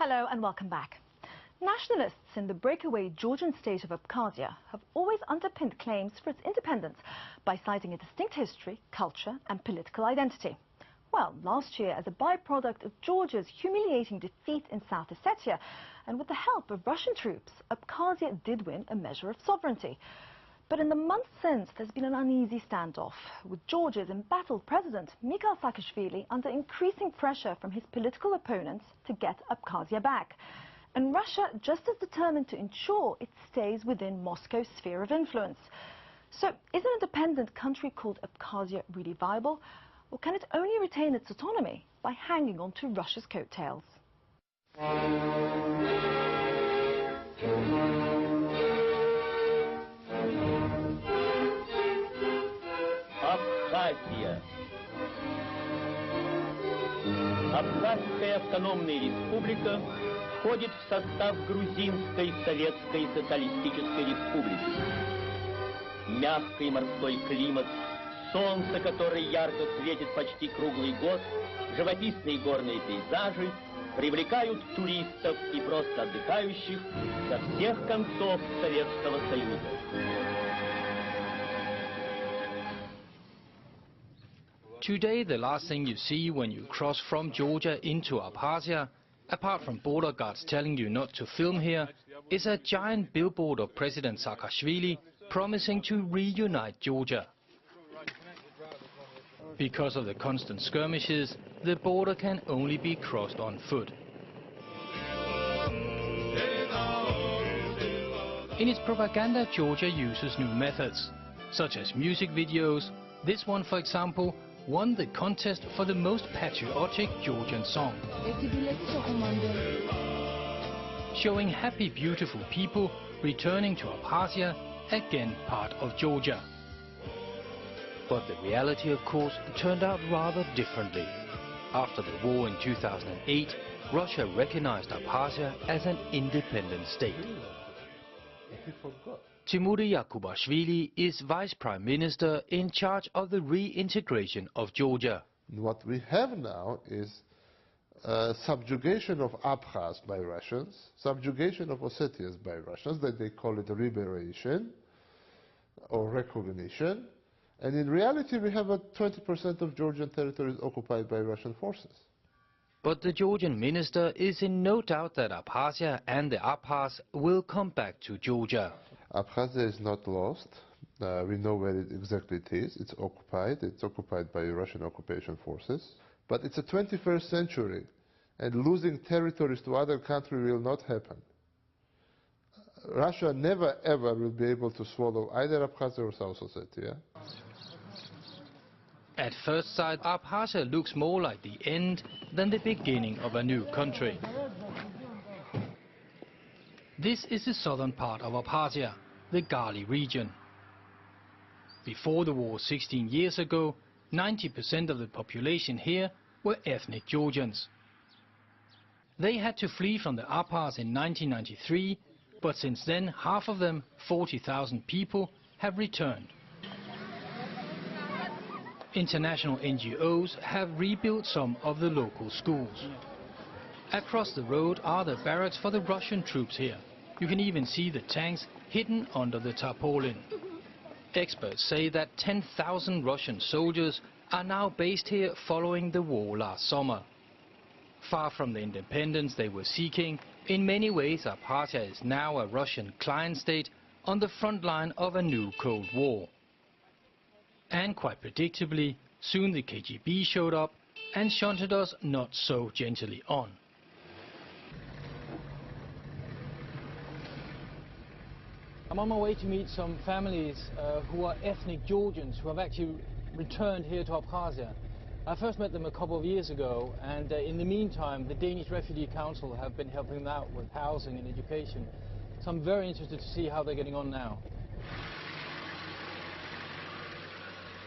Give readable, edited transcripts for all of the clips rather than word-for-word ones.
Hello and welcome back. Nationalists in the breakaway Georgian state of Abkhazia have always underpinned claims for its independence by citing a distinct history, culture and political identity. Well, last year, as a byproduct of Georgia's humiliating defeat in South Ossetia, and with the help of Russian troops, Abkhazia did win a measure of sovereignty. But in the months since, there's been an uneasy standoff, with Georgia's embattled president, Mikhail Saakashvili, under increasing pressure from his political opponents to get Abkhazia back. And Russia just as determined to ensure it stays within Moscow's sphere of influence. So, is an independent country called Abkhazia really viable? Or can it only retain its autonomy by hanging on to Russia's coattails? Абхазия. Абхазская автономная республика входит в состав Грузинской Советской Социалистической Республики. Мягкий морской климат, солнце, которое ярко светит почти круглый год, живописные горные пейзажи привлекают туристов и просто отдыхающих со всех концов Советского Союза. Today, the last thing you see when you cross from Georgia into Abkhazia, apart from border guards telling you not to film here, is a giant billboard of President Saakashvili promising to reunite Georgia. Because of the constant skirmishes, the border can only be crossed on foot. In its propaganda, Georgia uses new methods, such as music videos. This one, for example, won the contest for the most patriotic Georgian song, showing happy, beautiful people returning to Abkhazia, again part of Georgia. But the reality, of course, turned out rather differently. After the war in 2008, Russia recognized Abkhazia as an independent state. Timur Yakubashvili is Vice Prime Minister in charge of the reintegration of Georgia. What we have now is subjugation of Abkhaz by Russians, subjugation of Ossetians by Russians, that they call it liberation or recognition. And in reality, we have 20% of Georgian territory occupied by Russian forces. But the Georgian minister is in no doubt that Abkhazia and the Abkhaz will come back to Georgia. Abkhazia is not lost. We know where exactly it is. It's occupied by Russian occupation forces. But it's a 21st century, and losing territories to other countries will not happen. Russia never ever will be able to swallow either Abkhazia or South Ossetia. At first sight, Abkhazia looks more like the end than the beginning of a new country. This is the southern part of Abkhazia, the Gali region. Before the war 16 years ago, 90% of the population here were ethnic Georgians. They had to flee from the Abkhaz in 1993, but since then half of them, 40,000 people, have returned. International NGOs have rebuilt some of the local schools. Across the road are the barracks for the Russian troops here. You can even see the tanks hidden under the tarpaulin. Experts say that 10,000 Russian soldiers are now based here following the war last summer. Far from the independence they were seeking, in many ways Abkhazia is now a Russian client state on the front line of a new Cold War. And quite predictably, soon the KGB showed up and shunted us not so gently on. I'm on my way to meet some families who are ethnic Georgians who have actually returned here to Abkhazia. I first met them a couple of years ago, and in the meantime the Danish Refugee Council have been helping them out with housing and education. So I'm very interested to see how they're getting on now.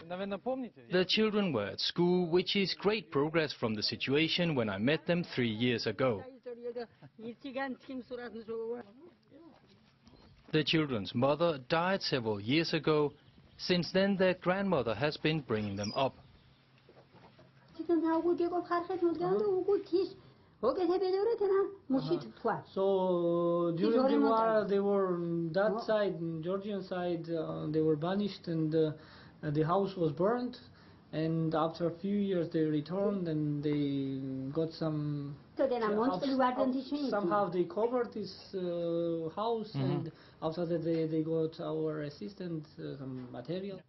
The children were at school, which is great progress from the situation when I met them 3 years ago. The children's mother died several years ago. Since then, their grandmother has been bringing them up. So during the war, they were on that side, Georgian side, they were banished, and the house was burned. And after a few years, they returned, and they got some. Somehow they covered this house, and after that they got our assistance, some material.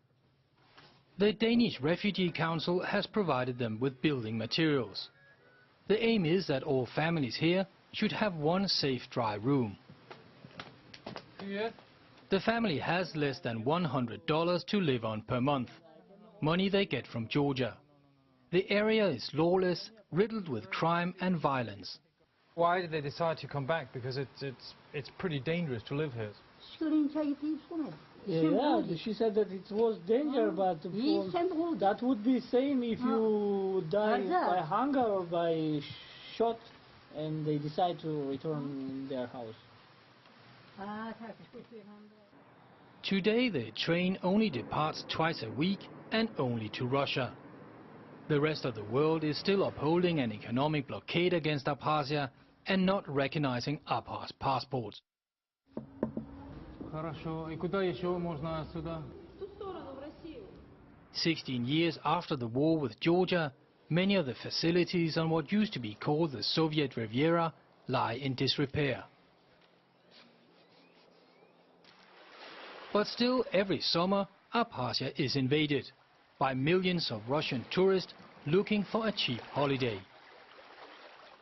The Danish Refugee Council has provided them with building materials. The aim is that all families here should have one safe dry room. The family has less than $100 to live on per month, money they get from Georgia. The area is lawless, riddled with crime and violence. Why did they decide to come back? Because it's pretty dangerous to live here. Yeah, she said that it was danger, but that would be same if you die by hunger or by shot, and they decide to return their house. Today the train only departs twice a week and only to Russia. The rest of the world is still upholding an economic blockade against Abkhazia and not recognizing Abkhaz passports. 16 years after the war with Georgia, many of the facilities on what used to be called the Soviet Riviera lie in disrepair. But still, every summer, Abkhazia is invaded by millions of Russian tourists looking for a cheap holiday.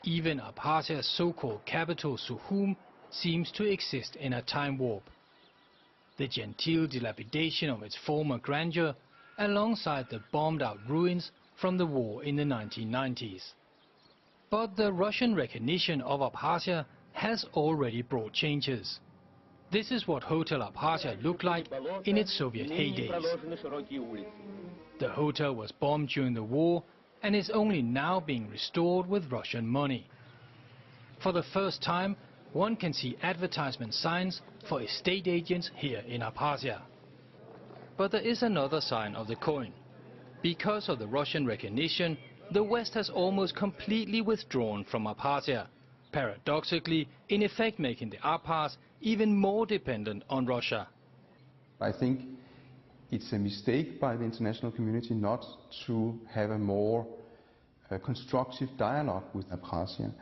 Even Abkhazia's so-called capital, Sukhum, seems to exist in a time warp. The genteel dilapidation of its former grandeur alongside the bombed-out ruins from the war in the 1990s. But the Russian recognition of Abkhazia has already brought changes. This is what Hotel Abkhazia looked like in its Soviet heydays. The hotel was bombed during the war and is only now being restored with Russian money. For the first time, one can see advertisement signs for estate agents here in Abkhazia. But there is another side of the coin. Because of the Russian recognition, the West has almost completely withdrawn from Abkhazia, paradoxically in effect making the Abkhaz even more dependent on Russia. I think it's a mistake by the international community not to have a more constructive dialogue with Abkhazia,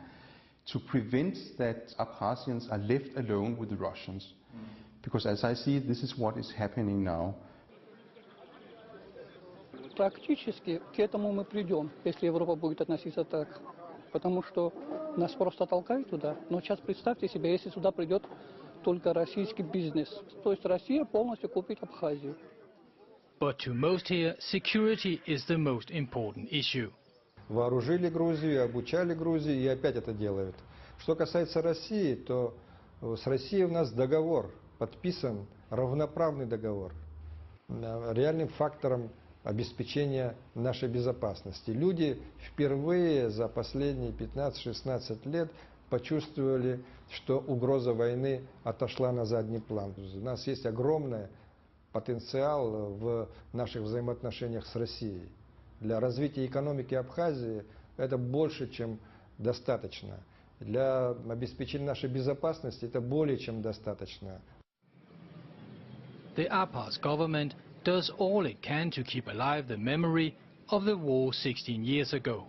to prevent that Abkhazians are left alone with the Russians. Because as I see it, this is what is happening now. Практически к этому мы придем, если Европа будет относиться так. Потому что нас просто толкают туда. Но сейчас представьте себе, если сюда придет только российский бизнес. То есть Россия полностью купит Абхазию. But to most here, security is the most important issue. Вооружили Грузию, обучали Грузию и опять это делают. Что касается России, то с Россией у нас договор подписан, равноправный договор. Реальным фактором обеспечения нашей безопасности. Люди впервые за последние 15-16 лет почувствовали, что угроза войны отошла на задний план. У нас есть огромный потенциал в наших взаимоотношениях с Россией. Для развития экономики Абхазии это больше, чем достаточно. Для обеспечения нашей безопасности это более чем достаточно. The Abkhaz government does all it can to keep alive the memory of the war 16 years ago.